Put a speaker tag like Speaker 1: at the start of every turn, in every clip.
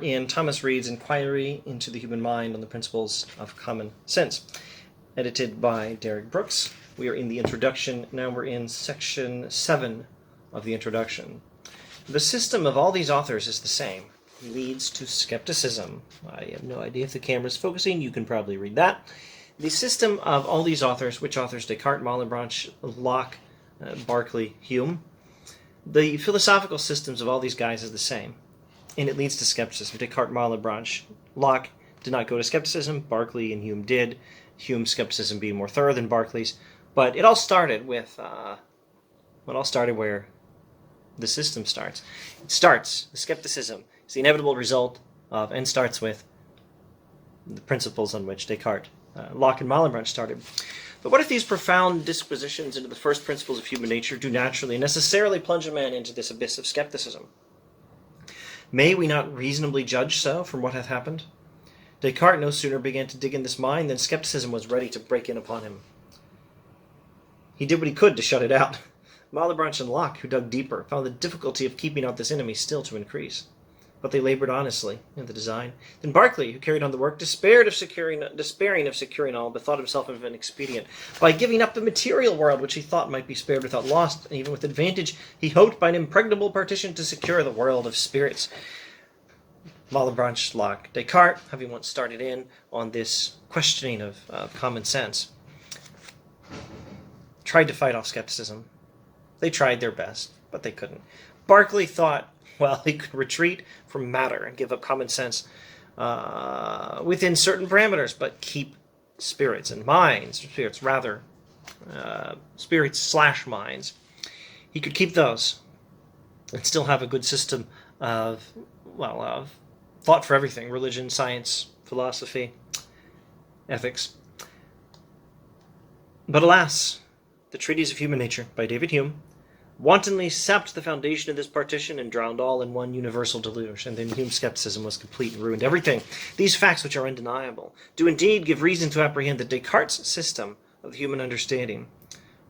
Speaker 1: in Thomas Reid's Inquiry into the Human Mind on the Principles of Common Sense, edited by Derek Brooks. We are in the introduction. Now we're in section 7 of the introduction. The system of all these authors is the same. It leads to skepticism. I have no idea if the camera's focusing. You can probably read that. The system of all these authors, which authors? Descartes, Malebranche, Locke, Berkeley, Hume. The philosophical systems of all these guys is the same, and it leads to skepticism. Descartes, Malebranche, Locke did not go to skepticism. Berkeley and Hume did. Hume's skepticism being more thorough than Berkeley's. But it all started with, where the system starts. It starts, the skepticism is the inevitable result of, and starts with, the principles on which Descartes, Locke, and Malebranche started. But what if these profound dispositions into the first principles of human nature do naturally and necessarily plunge a man into this abyss of skepticism? May we not reasonably judge so from what hath happened? Descartes no sooner began to dig in this mind than skepticism was ready to break in upon him. He did what he could to shut it out. Malebranche and Locke, who dug deeper, found the difficulty of keeping out this enemy still to increase. But they labored honestly in the design. Then Berkeley, who carried on the work, despairing of securing all, bethought himself of an expedient. By giving up the material world, which he thought might be spared without loss, and even with advantage, he hoped by an impregnable partition to secure the world of spirits. Malebranche, Locke, Descartes, having once started in on this questioning of common sense, tried to fight off skepticism. They tried their best, but they couldn't. Berkeley thought, well, he could retreat from matter and give up common sense within certain parameters, but keep spirits and minds, spirits/minds. He could keep those and still have a good system of thought for everything: religion, science, philosophy, ethics. But alas, the Treatise of Human Nature by David Hume wantonly sapped the foundation of this partition and drowned all in one universal deluge, and then Hume's skepticism was complete and ruined everything. These facts, which are undeniable, do indeed give reason to apprehend that Descartes' system of the human understanding,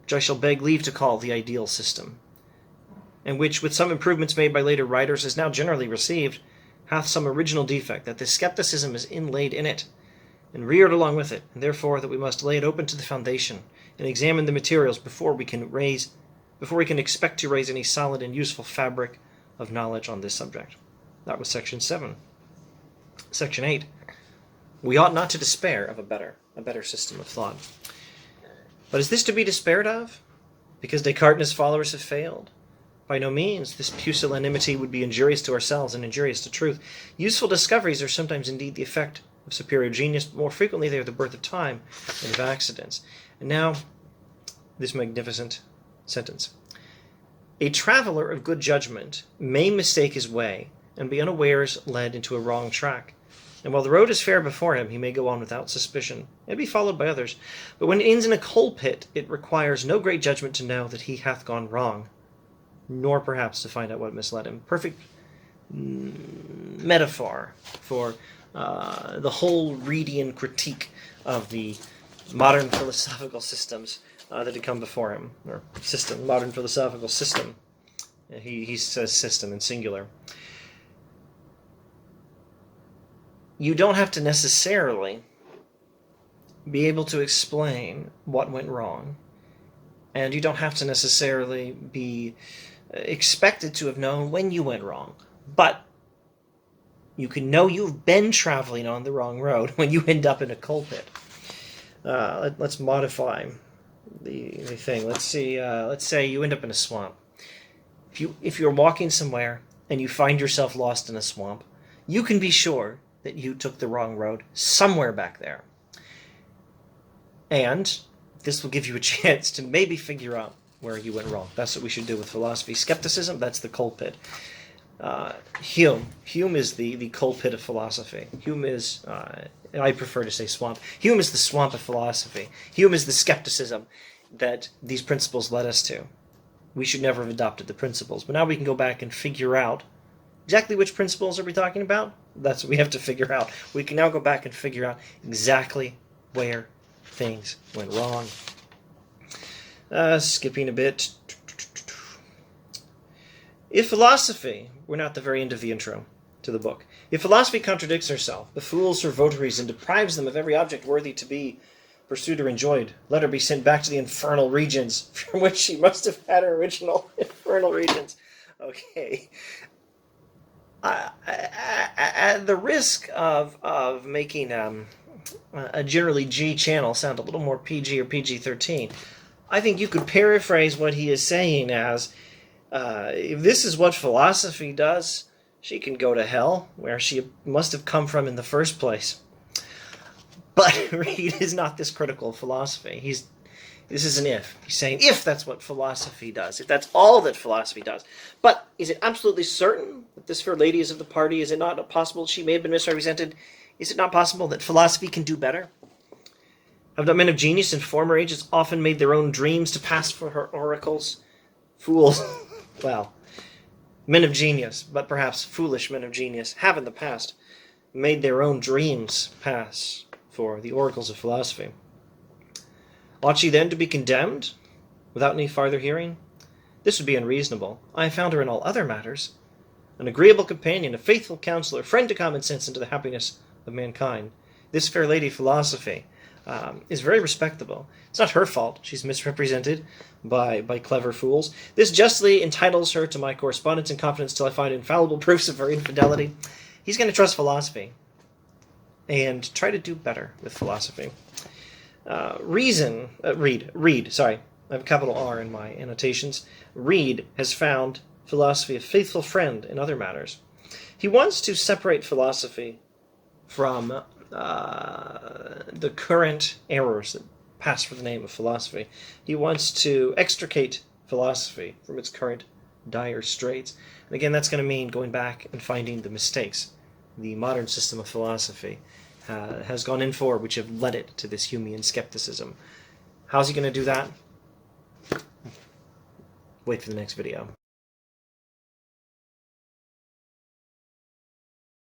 Speaker 1: which I shall beg leave to call the ideal system, and which, with some improvements made by later writers, is now generally received, hath some original defect, that this skepticism is inlaid in it, and reared along with it, and therefore that we must lay it open to the foundation, and examine the materials before we can expect to raise any solid and useful fabric of knowledge on this subject. That was section 7. Section 8. We ought not to despair of a better system of thought. But is this to be despaired of? Because Descartes and his followers have failed? By no means. This pusillanimity would be injurious to ourselves and injurious to truth. Useful discoveries are sometimes indeed the effect of superior genius, but more frequently they are the birth of time and of accidents. And now, this magnificent sentence. A traveler of good judgment may mistake his way and be unawares led into a wrong track. And while the road is fair before him, he may go on without suspicion and be followed by others. But when it ends in a coal pit, it requires no great judgment to know that he hath gone wrong, nor perhaps to find out what misled him. Perfect metaphor for the whole Reidian critique of the modern philosophical systems that had come before him, or modern philosophical system. He says system in singular. You don't have to necessarily be able to explain what went wrong, and you don't have to necessarily be expected to have known when you went wrong, but you can know you've been traveling on the wrong road when you end up in a coal pit. Let's modify the thing. Let's see. Let's say you end up in a swamp. If you're walking somewhere and you find yourself lost in a swamp, you can be sure that you took the wrong road somewhere back there. And this will give you a chance to maybe figure out where you went wrong. That's what we should do with philosophy. Skepticism, that's the coal pit. Hume is the coal pit of philosophy. Hume is, I prefer to say swamp. Hume is the swamp of philosophy. Hume is the skepticism that these principles led us to. We should never have adopted the principles, but now we can go back and figure out exactly which principles are we talking about. That's what we have to figure out. We can now go back and figure out exactly where things went wrong. Skipping a bit. If philosophy, we're now at the very end of the intro to the book. If philosophy contradicts herself, befools her votaries, and deprives them of every object worthy to be pursued or enjoyed, let her be sent back to the infernal regions, from which she must have had her original infernal regions. Okay. At the risk of making a generally G channel sound a little more PG or PG-13, I think you could paraphrase what he is saying as, if this is what philosophy does, she can go to hell, where she must have come from in the first place. But Reid is not this critical of philosophy. This is an if. He's saying if that's what philosophy does, if that's all that philosophy does. But is it absolutely certain that this fair lady is of the party? Is it not possible she may have been misrepresented? Is it not possible that philosophy can do better? Have not men of genius in former ages often made their own dreams to pass for her oracles? Fools, well, men of genius, but perhaps foolish men of genius, have in the past made their own dreams pass for the oracles of philosophy. Ought she then to be condemned without any farther hearing? This would be unreasonable. I have found her in all other matters an agreeable companion, a faithful counselor, friend to common sense and to the happiness of mankind. This fair lady philosophy is very respectable. It's not her fault she's misrepresented by clever fools. This justly entitles her to my correspondence and confidence till I find infallible proofs of her infidelity. He's going to trust philosophy and try to do better with philosophy. Reid, sorry, I have a capital R in my annotations. Reid has found philosophy a faithful friend in other matters. He wants to separate philosophy from the current errors that pass for the name of philosophy. He wants to extricate philosophy from its current dire straits. And again, that's going to mean going back and finding the mistakes the modern system of philosophy has gone in for, which have led it to this Humean skepticism. How's he going to do that? Wait for the next video.